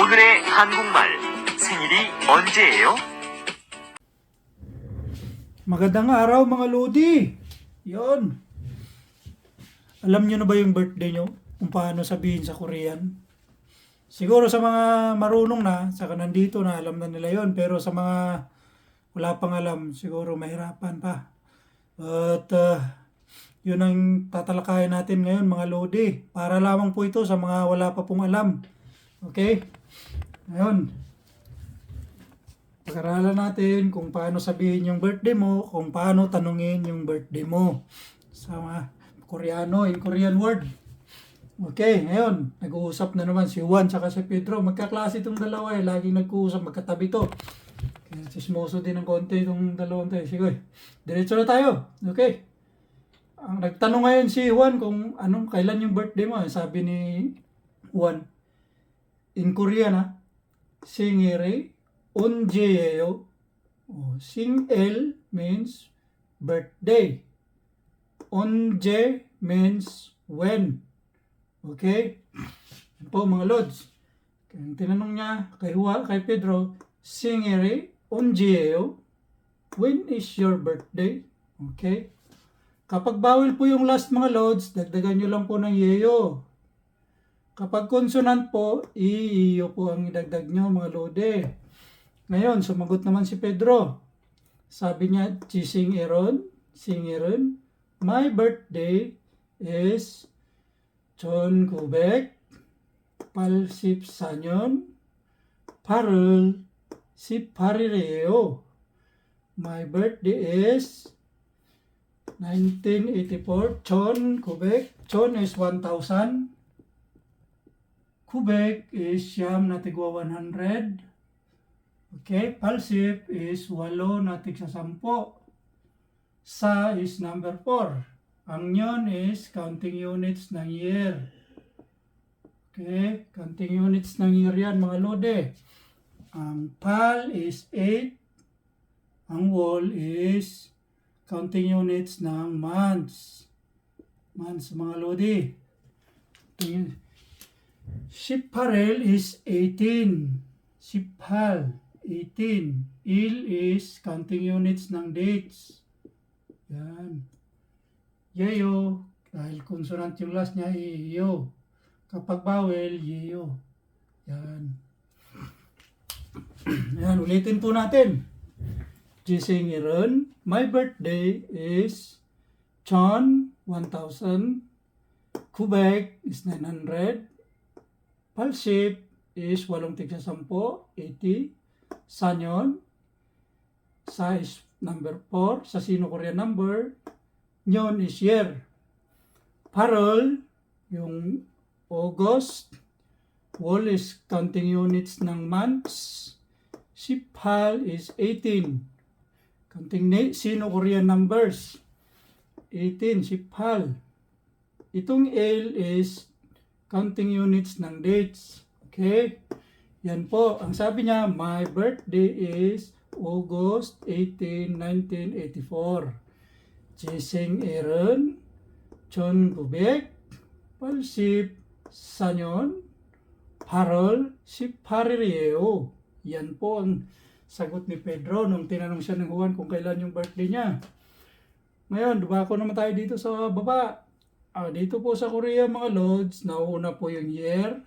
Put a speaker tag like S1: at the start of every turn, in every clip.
S1: 오늘의 한국말 생일이 언제예요?
S2: Magandang araw mga Lodi. Yon. Alam nyo na ba yung birthday nyo? Kung paano sabihin sa Korean? Siguro sa mga marunong na, saka nandito na, alam na nila yon. Pero sa mga wala pang alam, siguro mahirapan pa. At yun ang tatalakayan natin ngayon mga Lodi. Para lamang po ito sa mga wala pa pong alam. Okay? Ngayon, pag-aralan natin kung paano sabihin yung birthday mo, kung paano tanungin yung birthday mo sa mga Koreano, in Korean word. Okay, ngayon, nag-uusap na naman si Juan tsaka si Pedro. Magkaklase itong dalawa eh, laging nag-uusap, magkatabi to. Kaya sismoso din ng konti itong dalawang tayo. Sige, diretso na tayo. Okay. Ang nagtanong ngayon si Juan kung kailan yung birthday mo. Sabi ni Juan, in Korean 생일이 언제예요? 생일 means birthday. 언제 means when. Okay? Yan po mga Lods. Kaya tinanong niya kay Pedro, 생일이 언제예요? When is your birthday? Okay? Kapag bawal po yung last mga Lods, dagdagan nyo lang po ng yeyo. Kapag consonant po, iyo po ang idagdag nyo mga Lode. Ngayon, sumagot naman si Pedro. Sabi niya, 싱일은, my birthday is 1984년 8월 18일이에요. My birthday is 1984. 1900 is 1,000. Kubek is siyam na tigwa 100. Okay, palsip is 8 na tig sa 10. Sa is number 4. Ang nyon is counting units ng year. Okay, counting units ng year yan mga Lode. Ang pal is 8. Ang wall is counting units ng months. Months mga Lode. Siparel is 18. Sipal, 18. Il is counting units ng dates. Yan. Yeyo, dahil consonant yung last niya, iyo. Kapag vowel, yeyo. Yan. Yan, ulitin po natin. Gisingirun, my birthday is Chon, 1,000. Kubek is 900. Palsip is 8 tig sa 10, 80. Sanyon, sa is number 4, sa Sino-Korean number. Nyon is year. Parol, yung August. Wall is counting units ng months. Sipal is 18. Counting Sino-Korean numbers. 18, Sipal. Itong L is counting units ng dates. Okay? Yan po. Ang sabi niya, my birthday is August 18, 1984. gisingirun, 전구백, 팔십, 사년, 8월 18일이에요. Yan po ang sagot ni Pedro nung tinanong siya ng Juan kung kailan yung birthday niya. Ngayon, dubako naman tayo dito sa baba. Dito po sa Korea mga Lods, nauuna po yung year,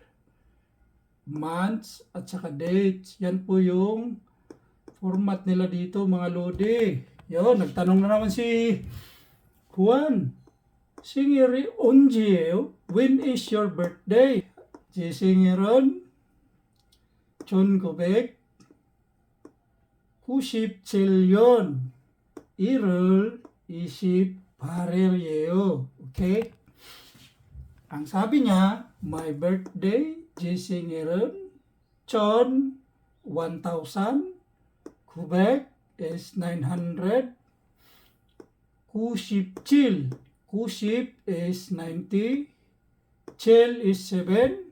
S2: months, at saka dates. Yan po yung format nila dito mga Lodi. Yun, nagtanong na naman si Juan. 생일이 언제예요? When is your birthday? 제 생일은 1997년 1월 28일이에요. Okay? Ang sabi niya, my birthday, 제 생일은 1000 is 900. 97. 90 is 90. Chil is 7.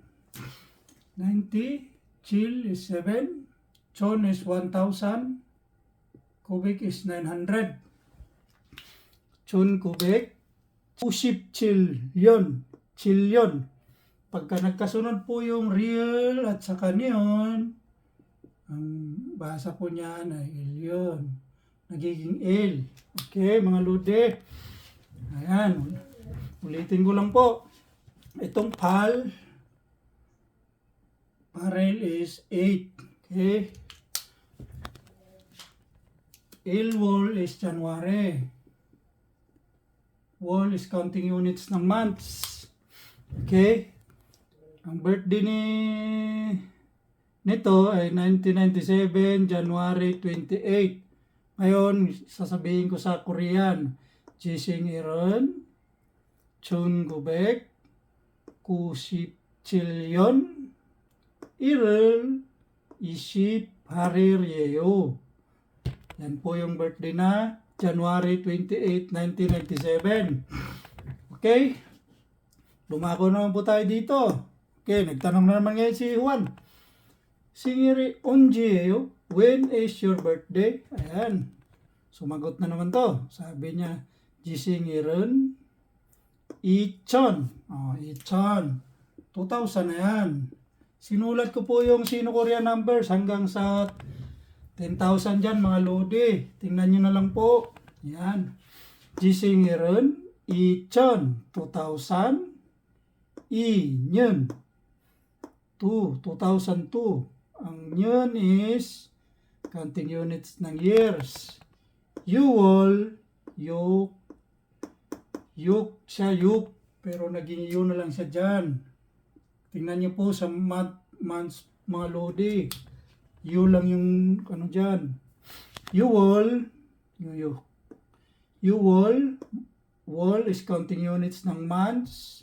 S2: 90. Chil is 7. Chon is 1000. Kubik is 900. Chon kubik. 97년. 7년. pagka nagkasunod po yung real at saka neon, ang basa po niyan ay L yun. Nagiging L. Okay, mga lode. Ayan. Ulitin ko lang po. Itong parel is 8. Okay. L-wall is January. Wall is counting units ng months. Okay. Ang birthday nito ay 1997, January 28. Ngayon, sasabihin ko sa Korean. Jising Iron, Chun Gubek, Kusip Chilyon, Irel, Isip Harir Yeo. Yan po yung birthday na January 28, 1997. Okay? Dumako naman po tayo dito. Okay, nagtanong na naman ngayon si Juan. Singiri Onjeo, when is your birthday? Ayan. Sumagot na naman to. Sabi niya, Jisingiren Ichon. Ichon. 2000 na yan. Sinulat ko po yung Sino-Korean numbers hanggang sa 10,000 dyan mga lodi. Tingnan nyo na lang po. Yan. Jisingiren Ichon. 2000. Inyon. 2002. Ang yun is counting units ng years. Yuwol, yuk siya, yuk. Pero naging yun na lang siya dyan. Tingnan niyo po sa months, mga lodi. Yu lang yung ano dyan. Yuwol, yuwol, wall is counting units ng months.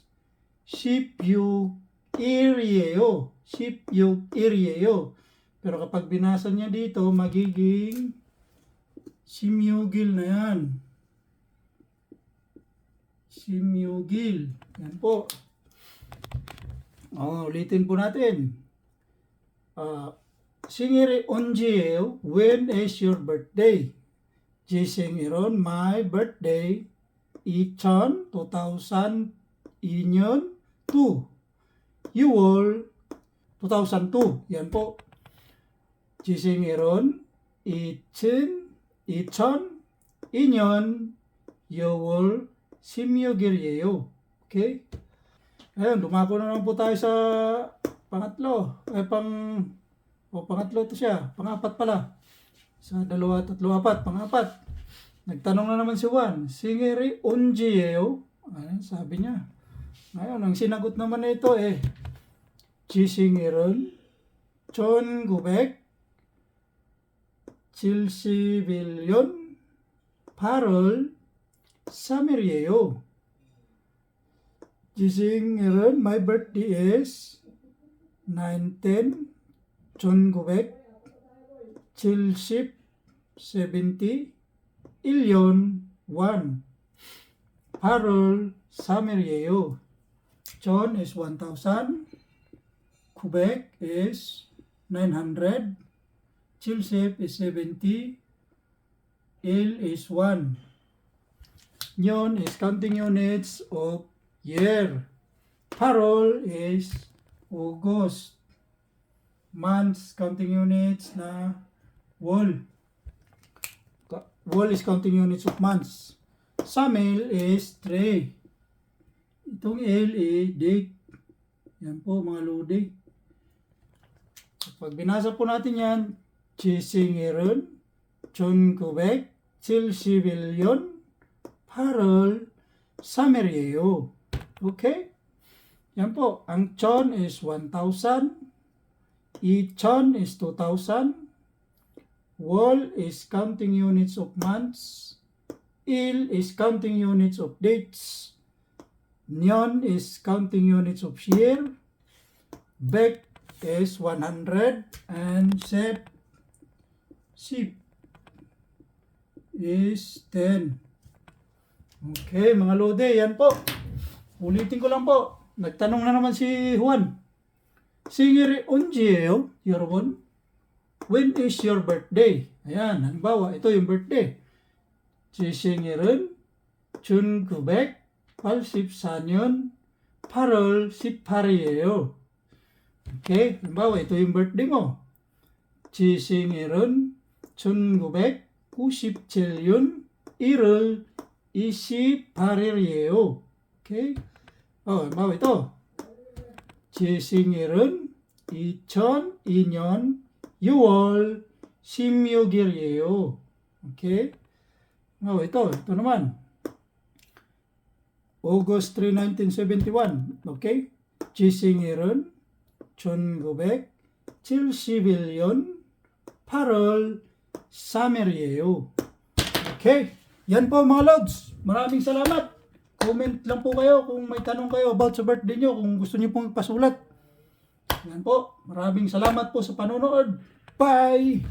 S2: Ship yu Irieo. Ship yung Irieo. Pero kapag binasa niya dito, magiging Simyugil na yan. Simyugil. Yan po. Ulitin po natin. Singiri Onjeo, when is your birthday? Jisingiron, my birthday. Ichon, 2000. Inyon, 2. Yuwol, 2002. Yan po. Jisingiron, Ichon, Inyon, Yuwol, Simyogiryeyo. Okay? Ayan, dumako na naman po tayo sa pangatlo. Pangatlo to siya. Pangapat pala. Sa 2, 3, 4. Pangapat. Nagtanong na naman si Juan. Singiri Onjeo. Ayan, sabi niya. Ngayon, ang sinagot naman na ito Jisingiron, Chon Gubek, Chilsi Bilyon, Parol, Samiryeyo. Jisingiron, my birthday is 910, Chon Gubek, Chilsip 70, Ilyon 1, Parol, Samiryeyo. Chon is 1,000. Quebec is 900. Chilsip is 70. Il is 1. Nyon is counting units of year. Parol is August. Months counting units na wall. Wall is counting units of months. Samil is 3. Itong L date. Yan po mga lodi. Pag binasa po natin yan, Jisingiron, Chon Quebec, Chilsi Bilyon, Parol, Samiryeyo. Okay? Yan po. Ang Chon is 1,000. Ichon is 2,000. Wall is counting units of months. Il is counting units of dates. Nyon is counting units of year. Bek is 100. And Sep is 10. Okay, mga lode, yan po. Ulitin ko lang po. Nagtanong na naman si Juan. Singiri Onjeo, Yorobon, when is your birthday? Ayan, halimbawa, ito yung birthday. Jisingiren, Chun Kubek, Palsip Sanyon, 8월 18일이에요. 오케이? 하limbawa, ito yung birthday mo. 지 생일은 1997년 1월 28일이에요. 오케이? 하limbawa, ito. 제 생일은 2002년 6월 16일이에요. 오케이? ito naman. August 3, 1971. 오케이? 제 생일은 1971년 8월 3일이에요. Okay? Yan po mga lods. Maraming salamat. Comment lang po kayo kung may tanong kayo about sa birthday nyo, kung gusto nyo pong ipasulat. Yan po. Maraming salamat po sa panonood. Bye!